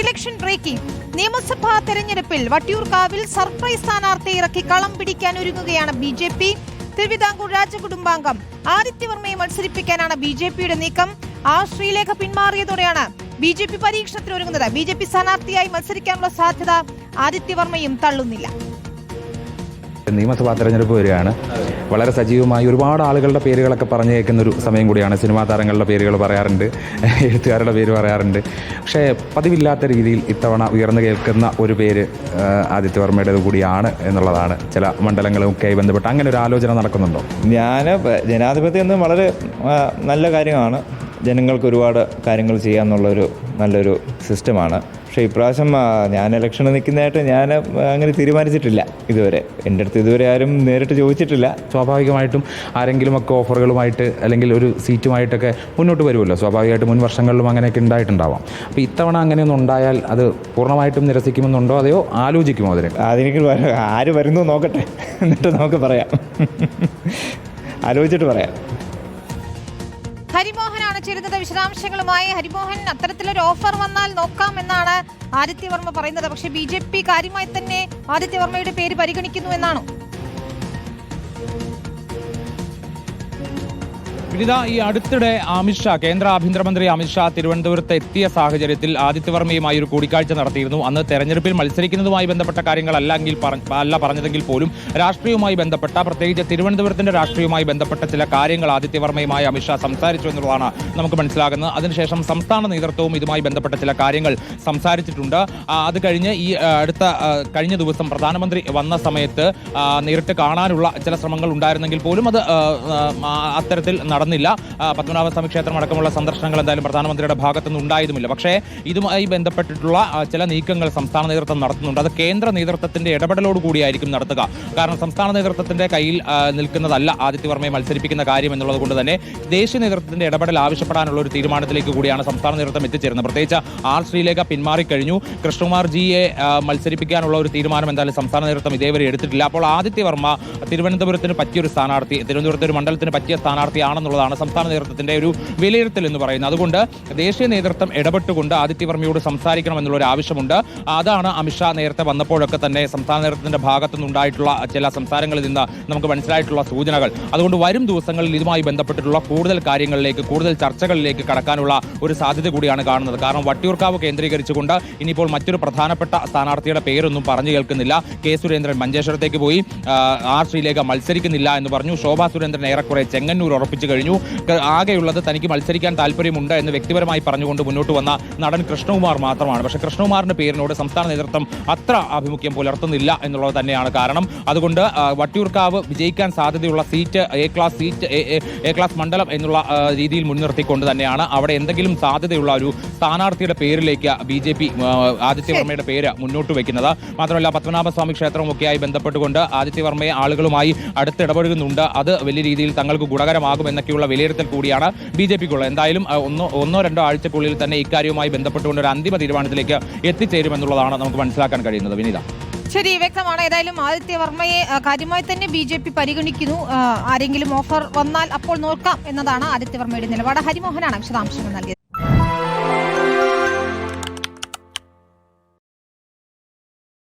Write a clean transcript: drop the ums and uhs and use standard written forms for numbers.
Election breaking. നിയമസഭാ തെരഞ്ഞെടുപ്പിൽ വട്ടിയൂർക്കാവിൽ സർപ്രൈസ് സ്ഥാനാർത്ഥി ഇറക്കി കളം പിടിക്കാൻ ഒരുങ്ങുകയാണ് ബി.ജെ.പി. തിരുവിതാംകൂർ രാജകുടുംബാംഗം ആദിത്യവർമ്മയെ മത്സരിപ്പിക്കാനാണ് ബി.ജെ.പിയുടെ നീക്കം. ശ്രീലേഖ പിന്മാറിയതോടെയാണ് ബി.ജെ.പി. പരീക്ഷണത്തിനൊരുങ്ങുന്നത്. ബി.ജെ.പി. സ്ഥാനാർത്ഥിയായി മത്സരിക്കാനുള്ള സാധ്യത ആദിത്യവർമ്മയും തള്ളുന്നില്ല. നിയമസഭാ തെരഞ്ഞെടുപ്പ് വരികയാണ്. വളരെ സജീവമായി ഒരുപാട് ആളുകളുടെ പേരുകളൊക്കെ പറഞ്ഞു കേൾക്കുന്ന ഒരു സമയം കൂടിയാണ്. സിനിമാ താരങ്ങളുടെ പേരുകൾ പറയാറുണ്ട്, എഴുത്തുകാരുടെ പേര് പറയാറുണ്ട്. പക്ഷേ പതിവില്ലാത്ത രീതിയിൽ ഇത്തവണ ഉയർന്നു കേൾക്കുന്ന ഒരു പേര് ആദിത്യവർമ്മയുടേത് കൂടിയാണ് എന്നുള്ളതാണ് ചില മണ്ഡലങ്ങളുമൊക്കെയായി ബന്ധപ്പെട്ട് അങ്ങനെ ഒരു ആലോചന നടക്കുന്നുണ്ടോ? ജനാധിപത്യം എന്ന് വളരെ നല്ല കാര്യമാണ്. ജനങ്ങൾക്ക് ഒരുപാട് കാര്യങ്ങൾ ചെയ്യാമെന്നുള്ളൊരു നല്ലൊരു സിസ്റ്റമാണ്. പക്ഷേ ഇപ്രാവശ്യം ഞാൻ ഇലക്ഷന് നിൽക്കുന്നതായിട്ട് ഞാൻ അങ്ങനെ തീരുമാനിച്ചിട്ടില്ല ഇതുവരെ. എൻ്റെ അടുത്ത് ഇതുവരെ ആരും നേരിട്ട് ചോദിച്ചിട്ടില്ല. സ്വാഭാവികമായിട്ടും ആരെങ്കിലുമൊക്കെ ഓഫറുകളുമായിട്ട് അല്ലെങ്കിൽ ഒരു സീറ്റുമായിട്ടൊക്കെ മുന്നോട്ട് വരുമല്ലോ. സ്വാഭാവികമായിട്ടും മുൻ വർഷങ്ങളിലും അങ്ങനെയൊക്കെ ഉണ്ടായിട്ടുണ്ടാവാം. അപ്പോൾ ഇത്തവണ അങ്ങനെയൊന്നും ഉണ്ടായാൽ അത് പൂർണ്ണമായിട്ടും നിരസിക്കുമെന്നുണ്ടോ അതെയോ ആലോചിക്കുമോ? അതെനിക്ക് ആര് വരുന്നു നോക്കട്ടെ, എന്നിട്ട് നമുക്ക് പറയാം. ആലോചിച്ചിട്ട് പറയാം. ഹരിമോഹനാണ് ചേരുന്നത് വിശദാംശങ്ങളുമായി. ഹരിമോഹൻ, അത്തരത്തിലൊരു ഓഫർ വന്നാൽ നോക്കാമെന്നാണ് ആദിത്യവർമ്മ പറയുന്നത്. പക്ഷേ ബി.ജെ.പി. കാര്യമായി തന്നെ ആദിത്യവർമ്മയുടെ പേര് പരിഗണിക്കുന്നു എന്നാണോ? വിനിത, ഈ അടുത്തിടെ അമിത്ഷാ, കേന്ദ്ര ആഭ്യന്തരമന്ത്രി അമിത്ഷാ തിരുവനന്തപുരത്ത് എത്തിയ സാഹചര്യത്തിൽ ആദിത്യവർമ്മയുമായി ഒരു കൂടിക്കാഴ്ച നടത്തിയിരുന്നു. അന്ന് തെരഞ്ഞെടുപ്പിൽ മത്സരിക്കുന്നതുമായി ബന്ധപ്പെട്ട കാര്യങ്ങളല്ല പറഞ്ഞതെങ്കിൽ പോലും രാഷ്ട്രീയവുമായി ബന്ധപ്പെട്ട, പ്രത്യേകിച്ച് തിരുവനന്തപുരത്തിന്റെ രാഷ്ട്രീയവുമായി ബന്ധപ്പെട്ട ചില കാര്യങ്ങൾ ആദിത്യവർമ്മയുമായി അമിത്ഷാ സംസാരിച്ചു എന്നുള്ളതാണ് നമുക്ക് മനസ്സിലാകുന്നത്. അതിനുശേഷം സംസ്ഥാന നേതൃത്വവും ഇതുമായി ബന്ധപ്പെട്ട ചില കാര്യങ്ങൾ സംസാരിച്ചിട്ടുണ്ട്. അത് കഴിഞ്ഞ് ഈ കഴിഞ്ഞ ദിവസം പ്രധാനമന്ത്രി വന്ന സമയത്ത് നേരിട്ട് കാണാനുള്ള ചില ശ്രമങ്ങൾ ഉണ്ടായിരുന്നെങ്കിൽ പോലും അത് അത്തരത്തിൽ നടന്നില്ല. പത്മനാഭസ്വാമി ക്ഷേത്രം അടക്കമുള്ള സന്ദർശനങ്ങൾ എന്തായാലും പ്രധാനമന്ത്രിയുടെ ഭാഗത്തുനിന്ന് ഉണ്ടായതുമില്ല. പക്ഷേ ഇതുമായി ബന്ധപ്പെട്ടിട്ടുള്ള ചില നീക്കങ്ങൾ സംസ്ഥാന നേതൃത്വം നടത്തുന്നുണ്ട്. അത് കേന്ദ്ര നേതൃത്വത്തിന്റെ ഇടപെടലോട് കൂടിയായിരിക്കും നടത്തുക. കാരണം സംസ്ഥാന നേതൃത്വത്തിന്റെ കയ്യിൽ നിൽക്കുന്നതല്ല ആദിത്യവർമ്മയെ മത്സരിപ്പിക്കുന്ന കാര്യം എന്നുള്ളത് കൊണ്ട് തന്നെ ദേശീയ നേതൃത്വത്തിന്റെ ഇടപെടൽ ആവശ്യപ്പെടാനുള്ള ഒരു തീരുമാനത്തിലേക്ക് കൂടിയാണ് സംസ്ഥാന നേതൃത്വം എത്തിച്ചേരുന്നത്. പ്രത്യേകിച്ച് ശ്രീലേഖ പിന്മാറിക്കഴിഞ്ഞു. കൃഷ്ണകുമാർജിയെ മത്സരിപ്പിക്കാനുള്ള ഒരു തീരുമാനം എന്തായാലും സംസ്ഥാന നേതൃത്വം ഇതേവരെ എടുത്തിട്ടില്ല. അപ്പോൾ ആദിത്യവർമ്മ തിരുവനന്തപുരത്തിന് പറ്റിയൊരു സ്ഥാനാർത്ഥി, തിരുവനന്തപുരത്ത് ഒരു മണ്ഡലത്തിന് പറ്റിയ സ്ഥാനാർത്ഥിയാണെന്നുള്ളതാണ് സംസ്ഥാന നേതൃത്വത്തിന്റെ ഒരു വിലയിരുത്തൽ എന്ന് പറയുന്നത്. അതുകൊണ്ട് ദേശീയ നേതൃത്വം ഇടപെട്ടുകൊണ്ട് ആദിത്യവർമ്മയോട് സംസാരിക്കണം എന്നുള്ള ഒരു ആവശ്യമുണ്ട്. അതാണ് അമിത്ഷാ നേരത്തെ വന്നപ്പോഴൊക്കെ തന്നെ സംസ്ഥാന നേതൃത്വത്തിന്റെ ഭാഗത്തുനിന്നുണ്ടായിട്ടുള്ള ചില സംസാരങ്ങളിൽ നിന്ന് നമുക്ക് മനസ്സിലായിട്ടുള്ള സൂചനകൾ. അതുകൊണ്ട് വരും ദിവസങ്ങളിൽ ഇതുമായി ബന്ധപ്പെട്ടിട്ടുള്ള കൂടുതൽ കാര്യങ്ങളിലേക്ക്, കൂടുതൽ ചർച്ചകളിലേക്ക് കടക്കാനുള്ള ഒരു സാധ്യത കൂടിയാണ് കാണുന്നത്. കാരണം വട്ടിയൂർക്കാവ് കേന്ദ്രീകരിച്ചുകൊണ്ട് ഇനിയിപ്പോൾ മറ്റൊരു പ്രധാനപ്പെട്ട സ്ഥാനാർത്ഥിയുടെ പേരൊന്നും പറഞ്ഞു കേൾക്കുന്നില്ല. കെ സുരേന്ദ്രൻ മഞ്ചേശ്വരത്തേക്ക് പോയി, ശ്രീലേഖ മത്സരിക്കുന്നില്ല എന്ന് പറഞ്ഞു. ശോഭാ സുരേന്ദ്രൻ ഏറെക്കുറെ ചെങ്ങന്നൂർ ഉറപ്പിച്ചു കഴിഞ്ഞു. ആകെയുള്ളത് തനിക്ക് മത്സരിക്കാൻ താല്പര്യമുണ്ട് എന്ന് വ്യക്തിപരമായി പറഞ്ഞുകൊണ്ട് മുന്നോട്ട് വന്ന നടൻ കൃഷ്ണകുമാർ മാത്രമാണ്. പക്ഷേ കൃഷ്ണകുമാറിന്റെ പേരിനോട് സംസ്ഥാന നേതൃത്വം അത്ര ആഭിമുഖ്യം പുലർത്തുന്നില്ല എന്നുള്ളത് തന്നെയാണ് കാരണം. അതുകൊണ്ട് വട്ടിയൂർക്കാവ് വിജയിക്കാൻ സാധ്യതയുള്ള സീറ്റ് എ ക്ലാസ് മണ്ഡലം എന്നുള്ള രീതിയിൽ മുൻനിർത്തിക്കൊണ്ട് തന്നെയാണ് അവിടെ എന്തെങ്കിലും സാധ്യതയുള്ള ഒരു സ്ഥാനാർത്ഥിയുടെ പേരിലേക്ക് ബി.ജെ.പി. ആദിത്യവർമ്മയുടെ പേര് മുന്നോട്ട് വയ്ക്കുന്നത്. മാത്രമല്ല പത്മനാഭസ്വാമി ക്ഷേത്രമൊക്കെയായി ബന്ധപ്പെട്ടുകൊണ്ട് ആദിത്യവർമ്മയെ ആളുകളുമായി അടുത്തിടപഴകുന്നുണ്ട്. അത് വലിയ രീതിയിൽ തങ്ങൾക്ക് ഗുണകരമാകുമെന്നൊക്കെയുള്ള വിലയിരുത്തൽ കൂടിയാണ് ബി.ജെ.പിക്കുള്ളത്. എന്തായാലും ഒന്നോ രണ്ടോ ആഴ്ചക്കുള്ളിൽ തന്നെ ഇക്കാര്യവുമായി ബന്ധപ്പെട്ടുകൊണ്ട് ഒരു അന്തിമ തീരുമാനത്തിലേക്ക് എത്തിച്ചേരുമെന്നുള്ളതാണ് നമുക്ക് മനസ്സിലാക്കാൻ കഴിയുന്നത്. വിനീത, ശരി, വ്യക്തമാണ്. ഏതായാലും ആദിത്യവർമ്മയെ കാര്യമായി തന്നെ ബി.ജെ.പി. പരിഗണിക്കുന്നു. ആരെങ്കിലും ഓഫർ വന്നാൽ അപ്പോൾ നോക്കാം എന്നതാണ് ആദിത്യവർമ്മയുടെ നിലപാട്. ഹരിമോഹനാണ് വിശദാംശങ്ങൾ നൽകിയത്.